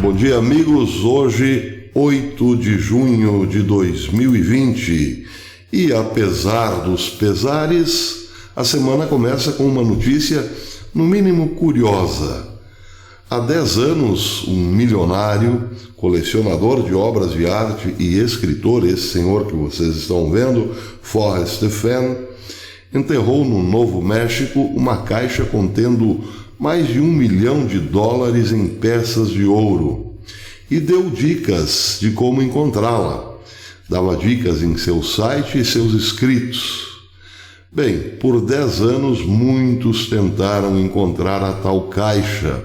Bom dia, amigos. Hoje, 8 de junho de 2020, e apesar dos pesares, a semana começa com uma notícia, no mínimo curiosa. Há 10 anos, um milionário, colecionador de obras de arte e escritor, esse senhor que vocês estão vendo, Forrest Fenn, enterrou no Novo México uma caixa contendo mais de $1 milhão em peças de ouro e deu dicas de como encontrá-la. Dava dicas em seu site e seus escritos. Bem, por 10 anos muitos tentaram encontrar a tal caixa.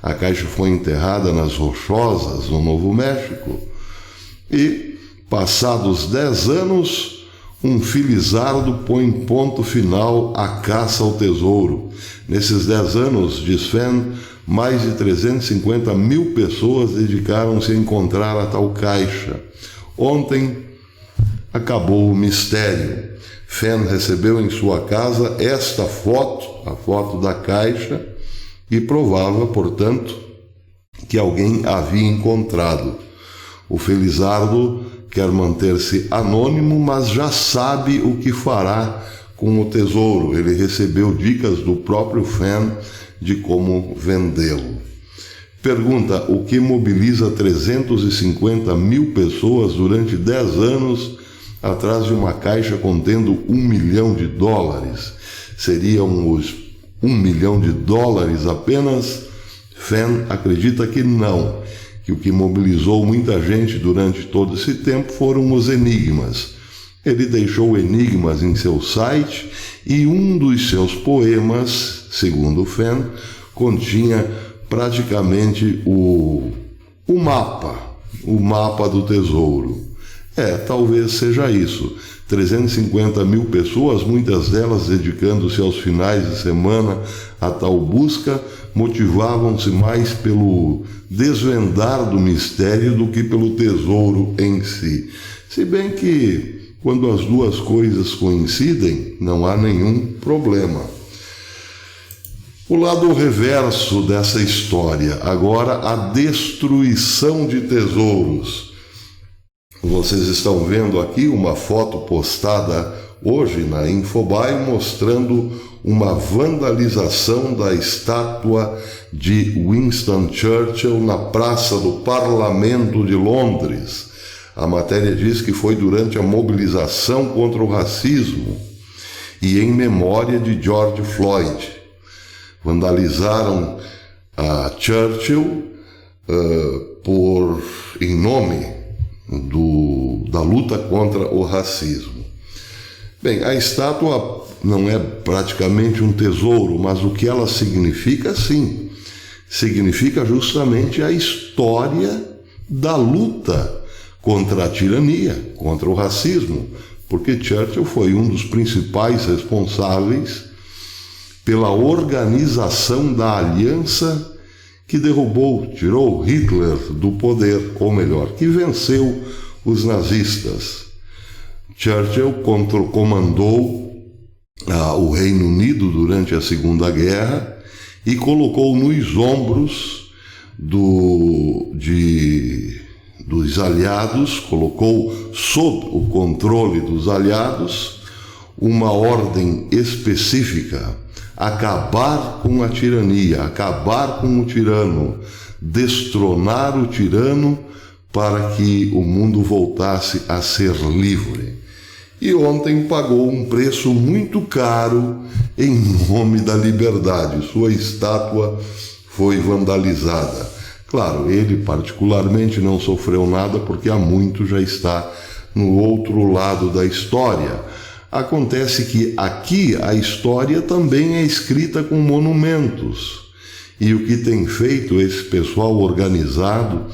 A caixa foi enterrada nas Rochosas, no Novo México, e, passados 10 anos, um felizardo põe ponto final à caça ao tesouro. Nesses 10 anos, diz Fenn, mais de 350 mil pessoas dedicaram-se a encontrar a tal caixa. Ontem acabou o mistério. Fenn recebeu em sua casa esta foto, a foto da caixa, e provava, portanto, que alguém a havia encontrado. O felizardo quer manter-se anônimo, mas já sabe o que fará com o tesouro. Ele recebeu dicas do próprio Fenn de como vendê-lo. Pergunta: o que mobiliza 350 mil pessoas durante 10 anos atrás de uma caixa contendo $1 milhão? Seriam os $1 milhão apenas? Fenn acredita que não, que o que mobilizou muita gente durante todo esse tempo foram os enigmas. Ele deixou enigmas em seu site e um dos seus poemas, segundo Fenn, continha praticamente o mapa do tesouro. Talvez seja isso. 350 mil pessoas, muitas delas dedicando-se aos finais de semana a tal busca, motivavam-se mais pelo desvendar do mistério do que pelo tesouro em si. Se bem que, quando as duas coisas coincidem, não há nenhum problema. O lado reverso dessa história, agora a destruição de tesouros. Vocês estão vendo aqui uma foto postada hoje na Infobae mostrando uma vandalização da estátua de Winston Churchill na Praça do Parlamento de Londres. A matéria diz que foi durante a mobilização contra o racismo e em memória de George Floyd. Vandalizaram a Churchill em nome da luta contra o racismo. Bem, a estátua não é praticamente um tesouro, mas o que ela significa, sim. Significa justamente a história da luta contra a tirania, contra o racismo, porque Churchill foi um dos principais responsáveis pela organização da aliança que tirou Hitler do poder, ou melhor, que venceu os nazistas. Churchill comandou o Reino Unido durante a Segunda Guerra e colocou nos ombros dos aliados, colocou sob o controle dos aliados uma ordem específica: acabar com a tirania, acabar com o tirano, destronar o tirano para que o mundo voltasse a ser livre. E ontem pagou um preço muito caro em nome da liberdade. Sua estátua foi vandalizada. Claro, ele particularmente não sofreu nada porque há muito já está no outro lado da história. Acontece que aqui a história também é escrita com monumentos. E o que tem feito esse pessoal organizado,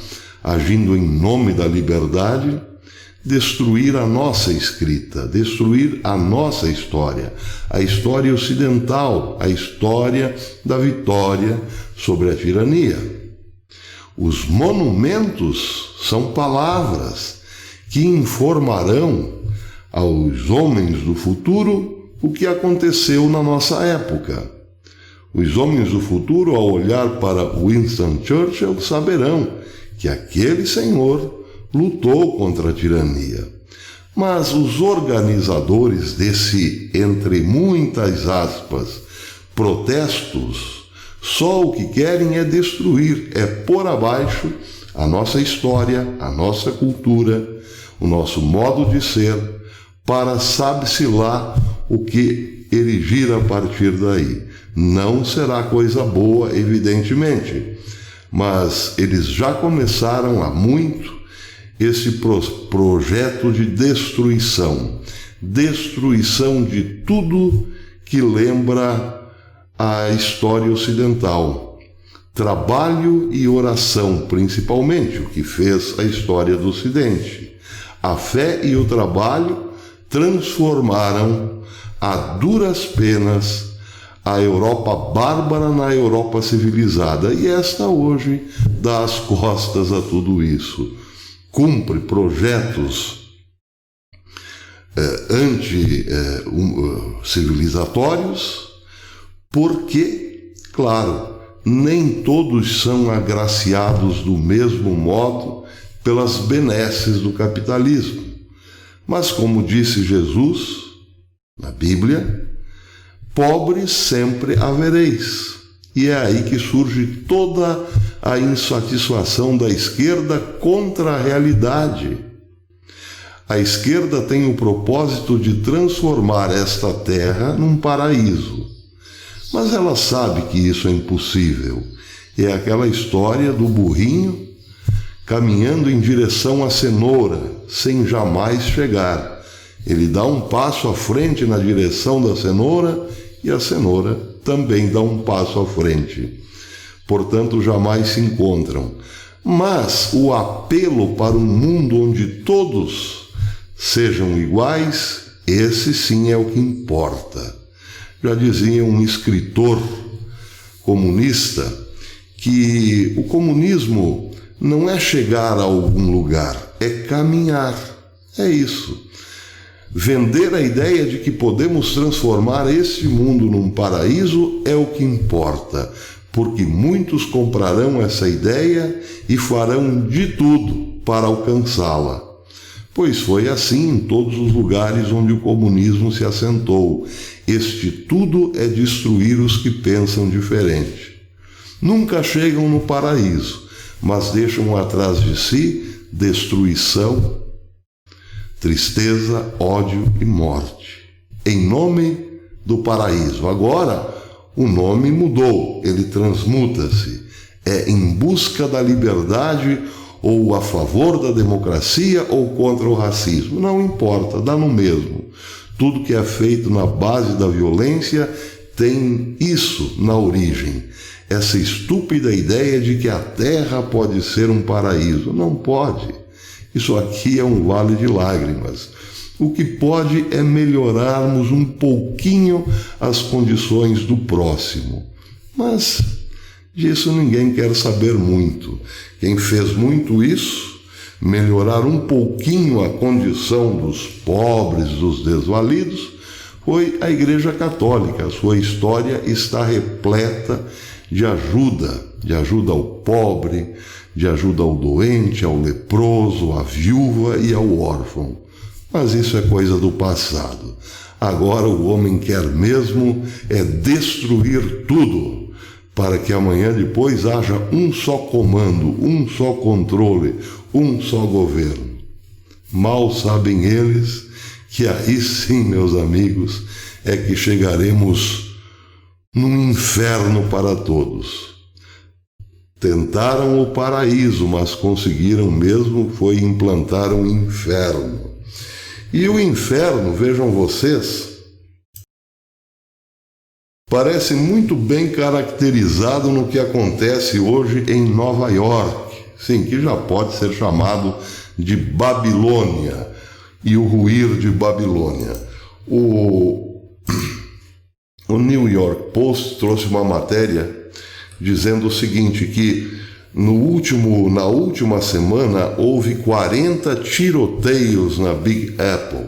agindo em nome da liberdade? Destruir a nossa escrita, destruir a nossa história, a história ocidental, a história da vitória sobre a tirania. Os monumentos são palavras que informarão aos homens do futuro o que aconteceu na nossa época. Os homens do futuro, ao olhar para Winston Churchill, saberão que aquele senhor lutou contra a tirania. Mas os organizadores desse, entre muitas aspas, protestos, só o que querem é destruir, é pôr abaixo a nossa história, a nossa cultura, o nosso modo de ser, para sabe-se lá o que erigir a partir daí. Não será coisa boa, evidentemente, mas eles já começaram há muito esse projeto de destruição de tudo que lembra a história ocidental. Trabalho e oração, principalmente, o que fez a história do Ocidente. A fé e o trabalho transformaram a duras penas a Europa bárbara na Europa civilizada, e esta hoje dá as costas a tudo isso. Cumpre projetos anti-civilizatórios, porque, claro, nem todos são agraciados do mesmo modo pelas benesses do capitalismo. Mas, como disse Jesus na Bíblia, pobres sempre havereis. E é aí que surge toda a insatisfação da esquerda contra a realidade. A esquerda tem o propósito de transformar esta terra num paraíso. Mas ela sabe que isso é impossível. É aquela história do burrinho caminhando em direção à cenoura, sem jamais chegar. Ele dá um passo à frente na direção da cenoura e a cenoura também dá um passo à frente. Portanto, jamais se encontram. Mas o apelo para um mundo onde todos sejam iguais, esse sim é o que importa. Já dizia um escritor comunista que o comunismo não é chegar a algum lugar, é caminhar. É isso. Vender a ideia de que podemos transformar este mundo num paraíso é o que importa, porque muitos comprarão essa ideia e farão de tudo para alcançá-la. Pois foi assim em todos os lugares onde o comunismo se assentou. Este tudo é destruir os que pensam diferente. Nunca chegam no paraíso, mas deixam atrás de si destruição, tristeza, ódio e morte, em nome do paraíso. Agora, o nome mudou, ele transmuta-se. É em busca da liberdade, ou a favor da democracia, ou contra o racismo. Não importa, dá no mesmo. Tudo que é feito na base da violência tem isso na origem. Essa estúpida ideia de que a Terra pode ser um paraíso. Não pode. Isso aqui é um vale de lágrimas. O que pode é melhorarmos um pouquinho as condições do próximo. Mas disso ninguém quer saber muito. Quem fez muito isso, melhorar um pouquinho a condição dos pobres, dos desvalidos, foi a Igreja Católica. A sua história está repleta de ajuda ao pobre, de ajuda ao doente, ao leproso, à viúva e ao órfão. Mas isso é coisa do passado. Agora o homem quer mesmo é destruir tudo, para que amanhã depois haja um só comando, um só controle, um só governo. Mal sabem eles que aí sim, meus amigos, é que chegaremos num inferno para todos. Tentaram o paraíso, mas conseguiram mesmo foi implantar um inferno. E o inferno, vejam vocês, parece muito bem caracterizado no que acontece hoje em Nova York. Sim, que já pode ser chamado de Babilônia e o ruir de Babilônia. O New York Post trouxe uma matéria dizendo o seguinte, que na última semana houve 40 tiroteios na Big Apple,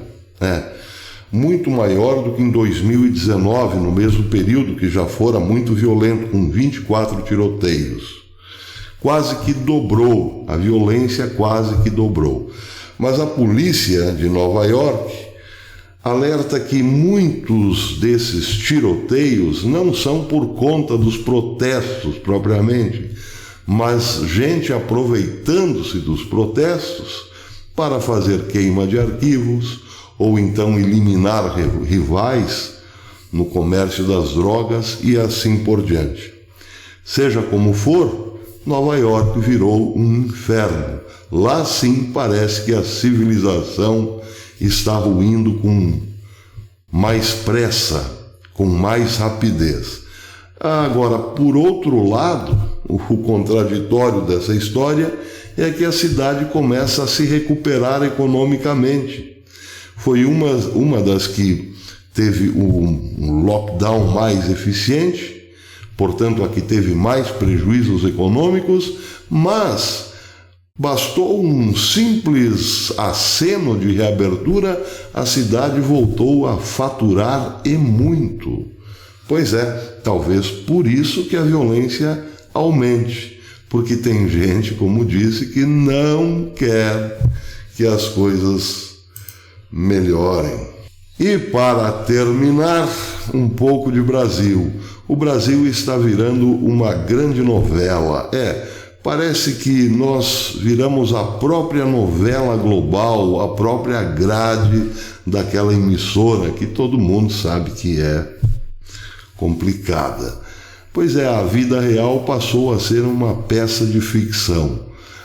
muito maior do que em 2019, no mesmo período que já fora muito violento, com 24 tiroteios. quase que dobrou, a violência quase que dobrou. Mas a polícia de Nova York alerta que muitos desses tiroteios não são por conta dos protestos propriamente, mas gente aproveitando-se dos protestos para fazer queima de arquivos ou então eliminar rivais no comércio das drogas e assim por diante. Seja como for, Nova York virou um inferno. Lá sim parece que a civilização está ruindo com mais pressa, com mais rapidez. Agora, por outro lado, o contraditório dessa história é que a cidade começa a se recuperar economicamente. Foi uma das que teve um lockdown mais eficiente, portanto, a que teve mais prejuízos econômicos, mas bastou um simples aceno de reabertura, a cidade voltou a faturar e muito. Pois é, talvez por isso que a violência aumente, porque tem gente, como disse, que não quer que as coisas melhorem. E para terminar, um pouco de Brasil. O Brasil está virando uma grande novela. Parece que nós viramos a própria novela global, a própria grade daquela emissora que todo mundo sabe que é complicada. Pois é, a vida real passou a ser uma peça de ficção.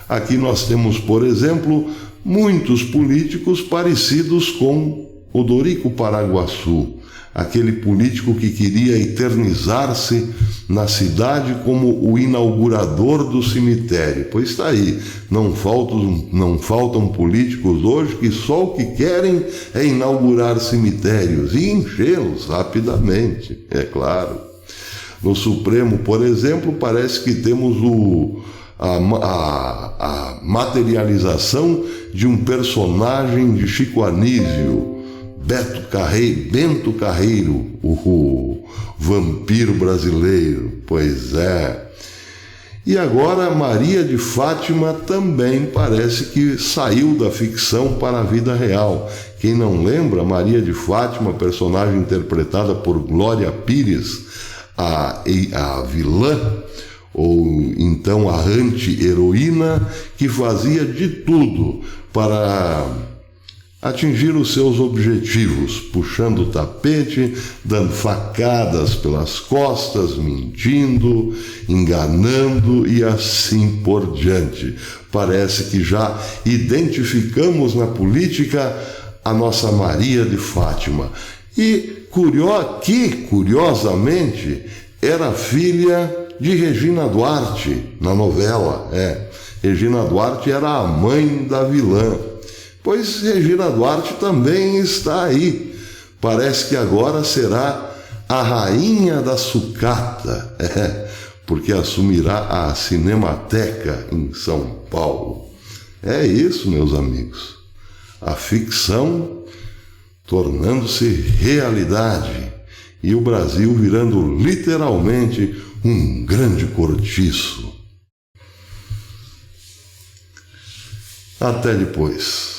Aqui nós temos, por exemplo, muitos políticos parecidos com Odorico Paraguaçu, aquele político que queria eternizar-se na cidade como o inaugurador do cemitério. Pois está aí, não faltam políticos hoje que só o que querem é inaugurar cemitérios e enchê-los rapidamente, é claro. No Supremo, por exemplo, parece que temos a materialização de um personagem de Chico Anísio, Bento Carreiro, o vampiro brasileiro. Pois é. E agora Maria de Fátima também parece que saiu da ficção para a vida real. Quem não lembra, Maria de Fátima, personagem interpretada por Glória Pires, a vilã, ou então a anti-heroína, que fazia de tudo para atingir os seus objetivos, puxando o tapete, dando facadas pelas costas, mentindo, enganando e assim por diante. Parece que já identificamos na política a nossa Maria de Fátima. E curiosamente, era filha de Regina Duarte na novela. Regina Duarte era a mãe da vilã. Pois Regina Duarte também está aí. Parece que agora será a rainha da sucata, porque assumirá a Cinemateca em São Paulo. É isso, meus amigos. A ficção tornando-se realidade e o Brasil virando literalmente um grande cortiço. Até depois.